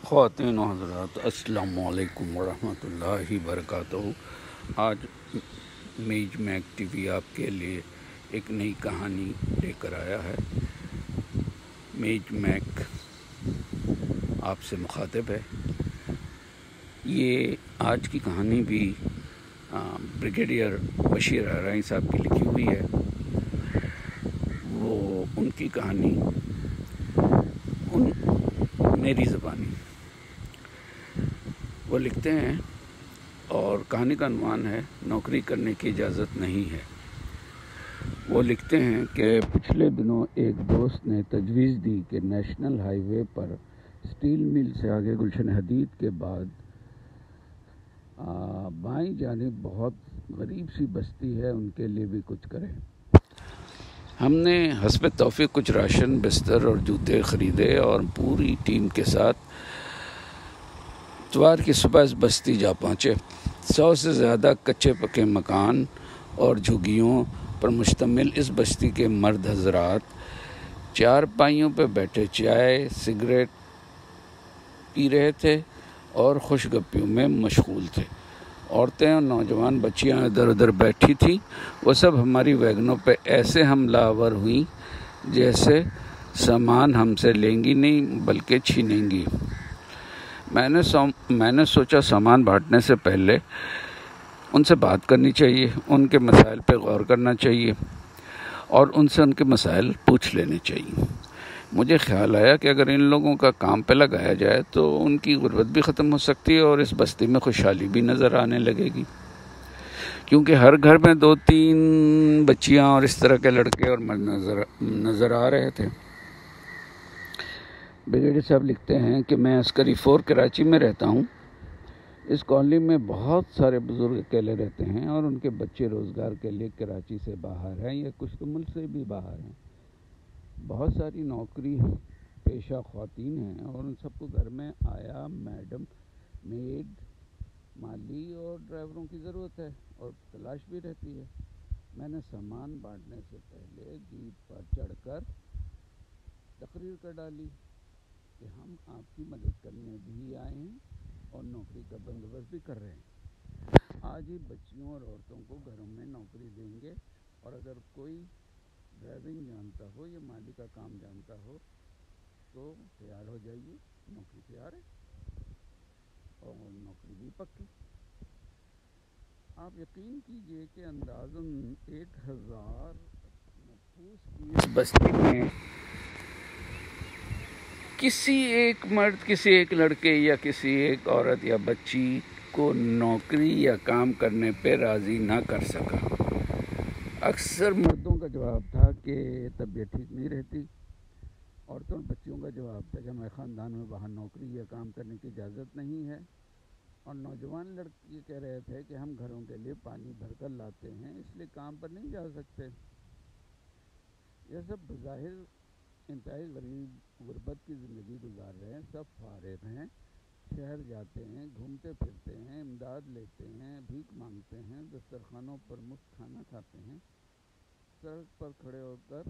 خواتین و حضرات، السلام علیکم ورحمۃ اللہ وبرکاتہ۔ آج میج میک ٹی وی آپ کے لیے ایک نئی کہانی لے کر آیا ہے۔ میج میک آپ سے مخاطب ہے۔ یہ آج کی کہانی بھی بریگیڈیئر بشیر ارائیں صاحب کی لکھی ہوئی ہے۔ وہ ان کی کہانی میری زبانی وہ لکھتے ہیں، اور کہانی کا عنوان ہے نوکری کرنے کی اجازت نہیں ہے۔ وہ لکھتے ہیں کہ پچھلے دنوں ایک دوست نے تجویز دی کہ نیشنل ہائی وے پر اسٹیل مل سے آگے گلشن حدید کے بعد بائیں جانب بہت غریب سی بستی ہے، ان کے لیے بھی کچھ کریں۔ ہم نے حسب توفیق کچھ راشن، بستر اور جوتے خریدے اور پوری ٹیم کے ساتھ اتوار کی صبح اس بستی جا پہنچے۔ 100 سے زیادہ کچے پکے مکان اور جھگیوں پر مشتمل اس بستی کے مرد حضرات چار پائیوں پہ بیٹھے چائے سگریٹ پی رہے تھے اور خوش گپیوں میں مشغول تھے۔ عورتیں اور نوجوان بچیاں ادھر ادھر بیٹھی تھیں۔ وہ سب ہماری ویگنوں پہ ایسے حملہ آور ہوئیں جیسے سامان ہم سے لیں گی نہیں بلکہ چھینیں گی۔ میں نے سوچا سامان بانٹنے سے پہلے ان سے بات کرنی چاہیے، ان کے مسائل پہ غور کرنا چاہیے اور ان سے ان کے مسائل پوچھ لینے چاہیے۔ مجھے خیال آیا کہ اگر ان لوگوں کا کام پہ لگایا جائے تو ان کی غربت بھی ختم ہو سکتی ہے اور اس بستی میں خوشحالی بھی نظر آنے لگے گی، کیونکہ ہر گھر میں 2-3 بچیاں اور اس طرح کے لڑکے اور مرد نظر آ رہے تھے۔ بریگیڈیئر صاحب لکھتے ہیں کہ میں عسکری 4 کراچی میں رہتا ہوں۔ اس کالونی میں بہت سارے بزرگ اکیلے رہتے ہیں اور ان کے بچے روزگار کے لیے کراچی سے باہر ہیں یا کچھ تو ملک سے بھی باہر ہیں۔ بہت ساری نوکری پیشہ خواتین ہیں اور ان سب کو گھر میں آیا میڈم، میڈ، مالی اور ڈرائیوروں کی ضرورت ہے اور تلاش بھی رہتی ہے۔ میں نے سامان بانٹنے سے پہلے جیپ پر چڑھ کر تقریر کر ڈالی کہ ہم آپ کی مدد کرنے بھی آئے ہیں اور نوکری کا بندوبست بھی کر رہے ہیں۔ آج ہی بچیوں اور عورتوں کو گھروں میں نوکری دیں گے اور اگر کوئی ڈرائیونگ جانتا ہو یا مالی کا کام جانتا ہو تو تیار ہو جائیے، نوکری تیار ہے اور نوکری بھی پکی۔ آپ یقین کیجئے کہ اندازاً 1000 نفوس کی اس بستی میں کسی ایک مرد، کسی ایک لڑکے یا کسی ایک عورت یا بچی کو نوکری یا کام کرنے پہ راضی نہ کر سکا۔ اکثر مردوں کا جواب تھا کہ طبیعت ٹھیک نہیں رہتی، عورتوں اور بچیوں کا جواب تھا کہ ہمارے خاندان میں باہر نوکری یا کام کرنے کی اجازت نہیں ہے، اور نوجوان لڑکے کہہ رہے تھے کہ ہم گھروں کے لیے پانی بھر کر لاتے ہیں اس لیے کام پر نہیں جا سکتے۔ یہ سب بظاہر انتہائی غربت کی زندگی گزار رہے ہیں، سب فارغ ہیں، شہر جاتے ہیں، گھومتے پھرتے ہیں، امداد لیتے ہیں، بھیک مانگتے ہیں، دسترخوانوں پر مفت کھانا کھاتے ہیں، سڑک پر کھڑے ہو کر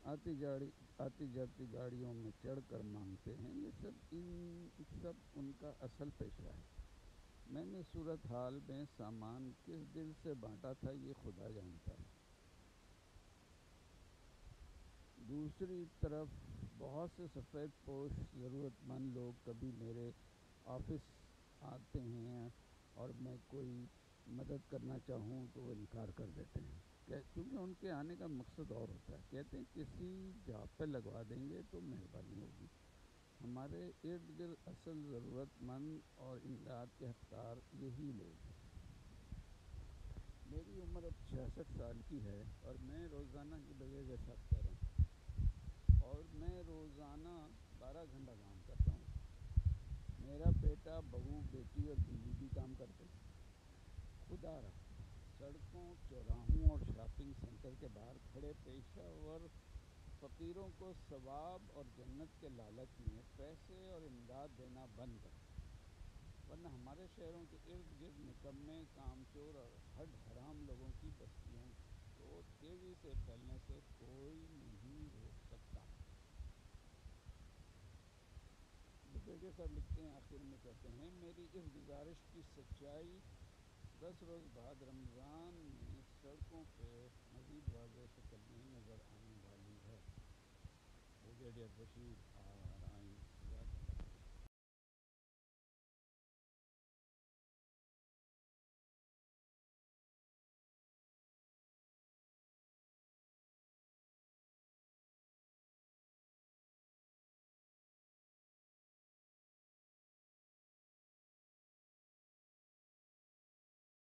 آتی جاتی گاڑیوں میں چڑھ کر مانگتے ہیں۔ یہ سب ان کا اصل پیشہ ہے۔ میں نے صورتحال میں سامان کس دل سے بانٹا تھا یہ خدا جانتا ہے۔ دوسری طرف بہت سے سفید پوش ضرورت مند لوگ کبھی میرے آفس آتے ہیں اور میں کوئی مدد کرنا چاہوں تو وہ انکار کر دیتے ہیں، کیونکہ ان کے آنے کا مقصد اور ہوتا ہے۔ کہتے ہیں کسی جاب پہ لگوا دیں گے تو مہربانی ہوگی۔ ہمارے ارد گرد اصل ضرورت مند اور امداد کے حقدار یہی لوگ ہیں۔ میری عمر اب 66 سال کی ہے اور میں روزانہ کی بجائے جیسا کہہ رہا ہوں، اور میں روزانہ 12 گھنٹہ کام کرتا ہوں۔ میرا بیٹا، بہو، بیٹی اور بیوی بھی کام کرتے ہیں۔ خدا رحم، سڑکوں، چوراہوں اور شاپنگ سینٹر کے باہر کھڑے پیشہ ور فقیروں کو ثواب اور جنت کے لالچ میں پیسے اور امداد دینا بند کریں، ورنہ ہمارے شہروں کے ارد گرد نکمے، کامچور اور ہڈ حرام لوگوں کی بستیوں کو تیزی سے پھیلنے سے کوئی نہیں روک سکتا۔ بیٹے صاحب لکھتے ہیں آخر میں کہتے ہیں میری اس گزارش کی سچائی 10 روز بعد رمضان میں سڑکوں پہ مزید واضح شکل میں نظر آنے والی ہے۔ بریگیڈیئر بشیر